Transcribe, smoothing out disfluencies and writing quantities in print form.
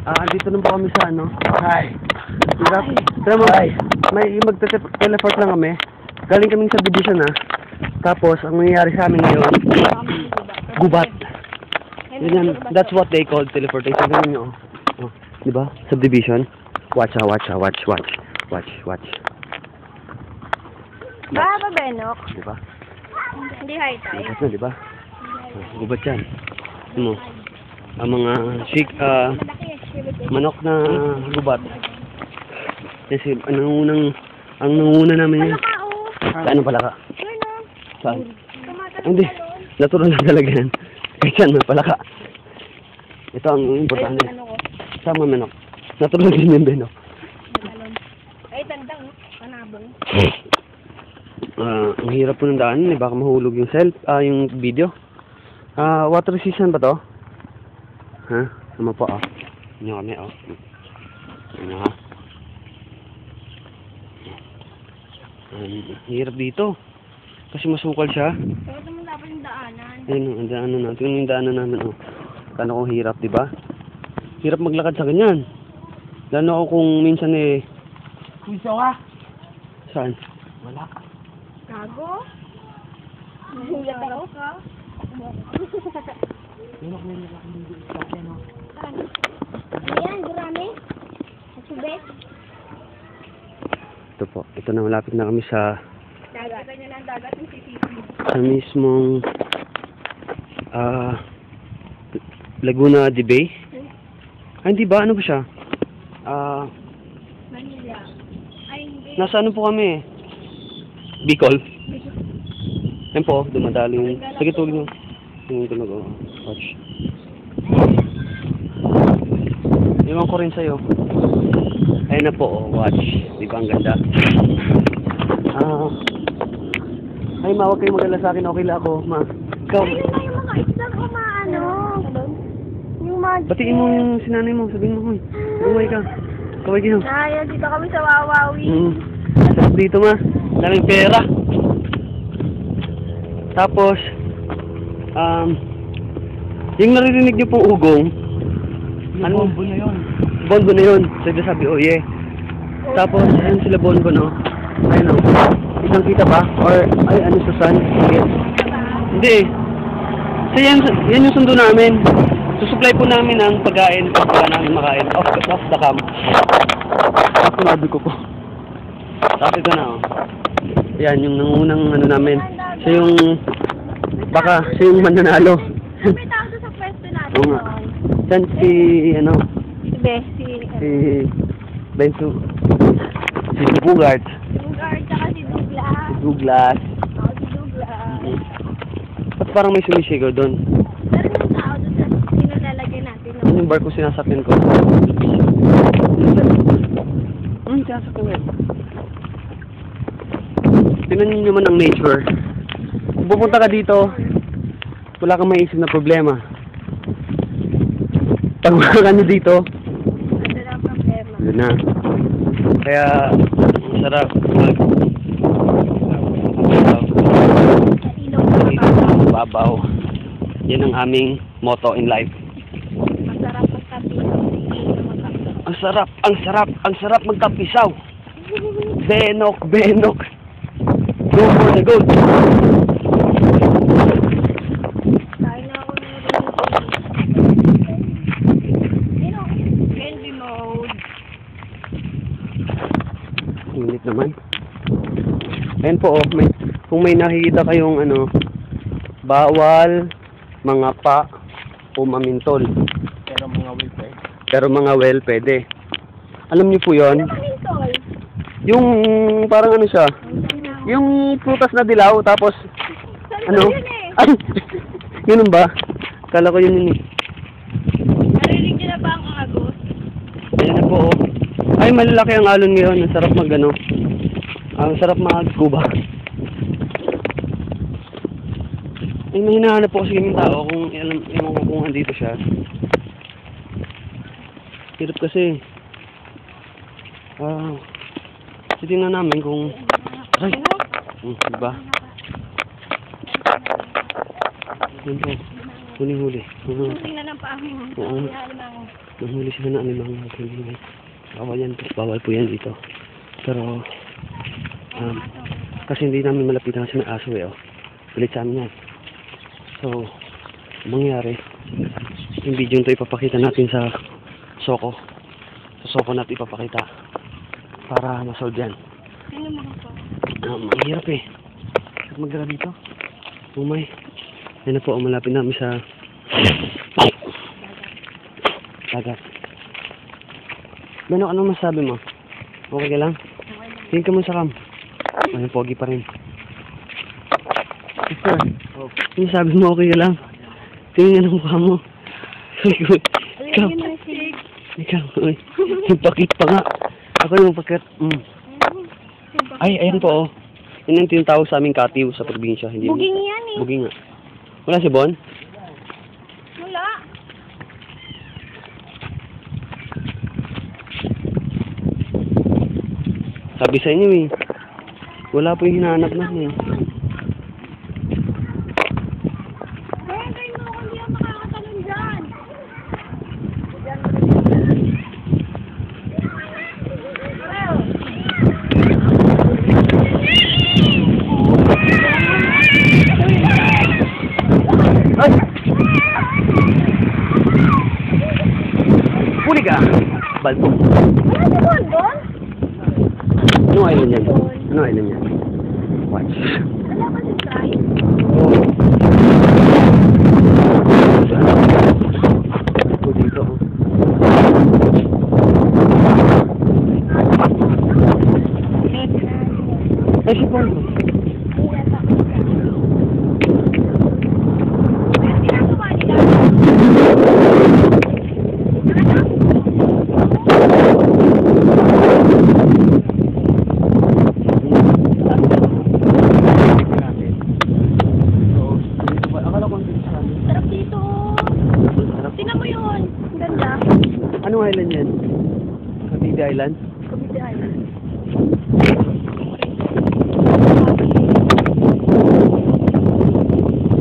Dito na po kami sa ano. Hi. Hirap. Pero may mag-teleport lang kami. Galing kaming subdivision Tapos, ang nangyayari sa amin ngayon, gubat. Yan, that's what they call teleportation. Ganun nyo. Oh, diba? Subdivision. Watch. Ba, Benok? Diba? Hindi high tide. Gubat na, diba? Gubat yan. Ano? Ang mga manok na gubat. Kasi ang nanguna namin yun. Saan pala ka? Saan? Hindi. Natural lang talaga yan. Kahit saan pala ka. Ito ang importante. Sama manok. Natural din yung benok. Ay, tandang. Panabong. Ang hirap po ng daan. Baka mahulog yung yung video. Water resistant ba to? Ha? Ano po Ano kami Ano ha? Hirap dito. Kasi masukal siya. Pero naman dapat yung daanan. Ayun, ang daanan natin. Yung daanan namin, Kano kung hirap, diba? Hirap maglakad sa ganyan. Lalo ako kung minsan Kumisaw ka? Saan? Wala. Gago? Nahulat ako ka? Ayan, gurami. Masubet. Ito po. Ito na, malapit na kami sa Dagat. Ganyan ang dagat ng CCTV. sa mismong Laguna de Bay. Ay, hindi ba? Ano ba siya? Manila. Ay, hindi. Nasa ano po kami Bicol. Yan po, dumadalo yung... Sige, tuloy nyo. Yung tunog, watch. Iwan ko rin sa'yo. Ayun na po, watch. Di ba ang ganda? Ay, ma, huwag kayo magdala sa akin. Okay lang ako, ma. Ikaw. Ayun na yung mga islang umaano. Yung mga... Batiin mo yung sinanay mo. Sabihin mo, huy. Umuwi ka. Kaway kayo. Ay, dito kami sa Wawawi. Dito, ma. Daming pera. Tapos, yung naririnig niyo pong ugong, ano? Bombo na yun. Bonbo na yun. Sabi, yeah. Tapos, ayun sila bonbo, no? Ayun, no? Isang kita ba? Or, ay, ano, Susan? Yes. Hindi. So, yan yung sundo namin. Susupply po namin ng pagkain pag wala namin makain. Off the cam. Tapos, sinabi ko po. Tapos ito na, Yan, yung nangunang ano namin. So, yung, baka, siya yung mananalo. May tao doon sa pwesto natin. Oo nga. Diyan si, ano, Si Bessie. si Bensu, si Bugart, Bugart, tsaka si Douglas. Douglas. Oo, si Douglas. Ba't parang may sumisigaw doon? Pero may tao doon sa pinalalagay natin. Ano yung barko sinasakyan ko? Sinasakyan ko. Tingnan niyo naman ang nature. Kung pupunta ka dito, wala kang maiisip na problema. Pag wala ka nyo dito, Ano na ang problema? yun na. Kaya, sarap Sa ilong na babaw. Yan ang aming motto in life. masarap magkapisaw. Ang sarap magkapisaw. Benok. Go for the gold. Kain na ako ng candy mode. Init naman. Ayan po, kung may nakikita kayong bawal, mga pa, o mamintol. Pero mga well, pwede. Alam niyo po yon? Pamintol. Yung parang ano siya, yung prutas na dilaw, tapos, ano? Yun eh. Ay! Yun ba? Kala ko yun eh. Narinig niyo na ba ang agos? Ayan na po, Ay, malalaki ang alon ngayon. Ang sarap ang sarap mag-scuba. Ay, may hinahanap po kasi yung tao kung alam ko kung andito siya. Hirap kasi. Titingnan namin kung... Ay! Diba? Yun po. Huling-huli. Tingnan ng paa mo. Oo. Nanghuli sila na alimang huli. Bawal po yan dito. Pero, kasi hindi namin malapitan kasi may aso eh. Oh. Pilit sa amin yan. So, mangyari, yung video ito ipapakita natin sa Soko. Sa Soko natin ipapakita para masolve yan. Tingnan mo ko. Mahirap eh. Magdala dito. Umay. Yan na po, malapit namin sa dagat. Beno, ano masabi mo? Okay ka lang? Tingin ka mo sa cam. Ano, pogi pa rin. Sister, ano sabi mo, okay ka lang? Tingin nga ng mukha mo. Ikaw, ikaw, yung pakit pa nga. Ako yung pakit. Ay, ayan po, oh. Yun ang tinatawag sa aming katiw sa probinsya. Hindi Buging yan eh. Buging nga. Wala si Bon? Wala. Sabi sa inyo eh. Wala po yung hinahanap natin eh. Kaya kayo mo kung di ako makakatalon dyan. Ay! Puli ka! Balto. Wala si Bon doon? Ano island yan? Ano island yan? Watch. Wala ka si Fry? Ito dito. Ay, si Bon. Ginagawa nila. Sarap dito. Tingnan mo yun. Ang ganda. Anong island yan? Cavite Island? Cavite Island.